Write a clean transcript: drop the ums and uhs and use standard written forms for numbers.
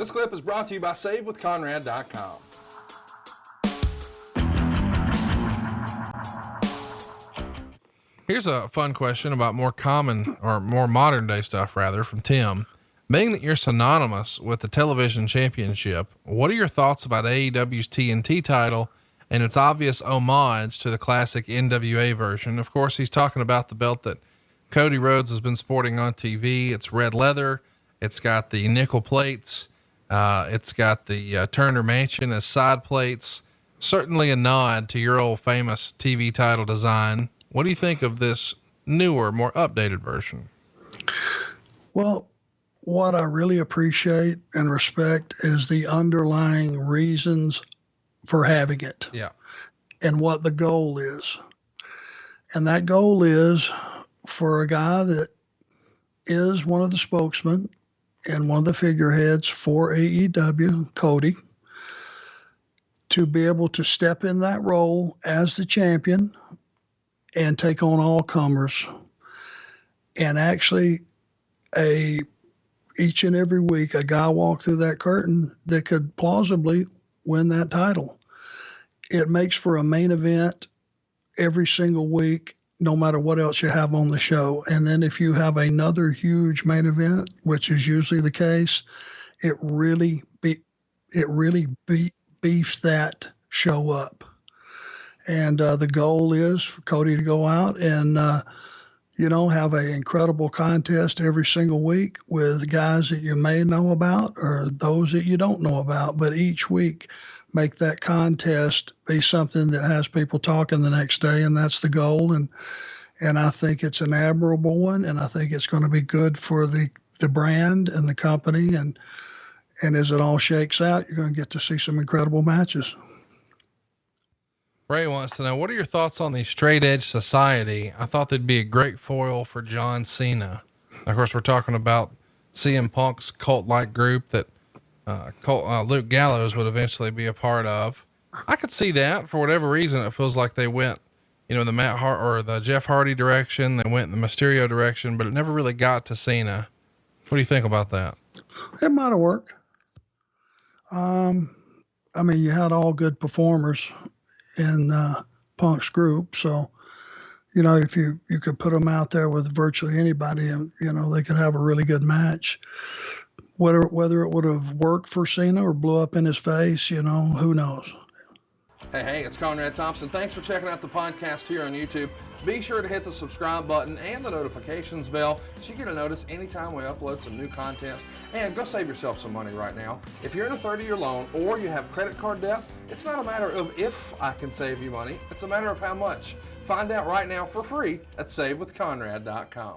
This clip is brought to you by SaveWithConrad.com. Here's a fun question about more common or more modern day stuff rather from Tim. Being that you're synonymous with the television championship, what are your thoughts about AEW's TNT title and its obvious homage to the classic NWA version? Of course, he's talking about the belt that Cody Rhodes has been sporting on TV. It's red leather. It's got the nickel plates. It's got the Turner Mansion as side plates. Certainly a nod to your old famous TV title design. What do you think of this newer, more updated version? Well, what I really appreciate and respect is the underlying reasons for having it. Yeah. And what the goal is. And that goal is for a guy that is one of the spokesmen and one of the figureheads for AEW, Cody, to be able to step in that role as the champion and take on all comers. And actually, each and every week, a guy walk through that curtain that could plausibly win that title. It makes for a main event every single week, no matter what else you have on the show. And then if you have another huge main event, which is usually the case, it really beefs that show up. And the goal is for Cody to go out and, have an incredible contest every single week with guys that you may know about or those that you don't know about. But each week, make that contest be something that has people talking the next day, and that's the goal. And I think it's an admirable one, and I think it's going to be good for the brand and the company. And as it all shakes out, you're going to get to see some incredible matches. Ray wants to know, what are your thoughts on the Straight Edge Society? I thought they'd be a great foil for John Cena. Of course, we're talking about CM Punk's cult-like group that Luke Gallows would eventually be a part of. I could see that. For whatever reason, it feels like they went, the Matt Hart or the Jeff Hardy direction. They went in the Mysterio direction, but it never really got to Cena. What do you think about that? It might have worked. You had all good performers in Punk's group. So, if you could put them out there with virtually anybody and, they could have a really good match. Whether it would have worked for Cena or blew up in his face, who knows? Hey, it's Conrad Thompson. Thanks for checking out the podcast here on YouTube. Be sure to hit the subscribe button and the notifications bell so you get a notice anytime we upload some new content. And go save yourself some money right now. If you're in a 30-year loan or you have credit card debt, it's not a matter of if I can save you money. It's a matter of how much. Find out right now for free at SaveWithConrad.com.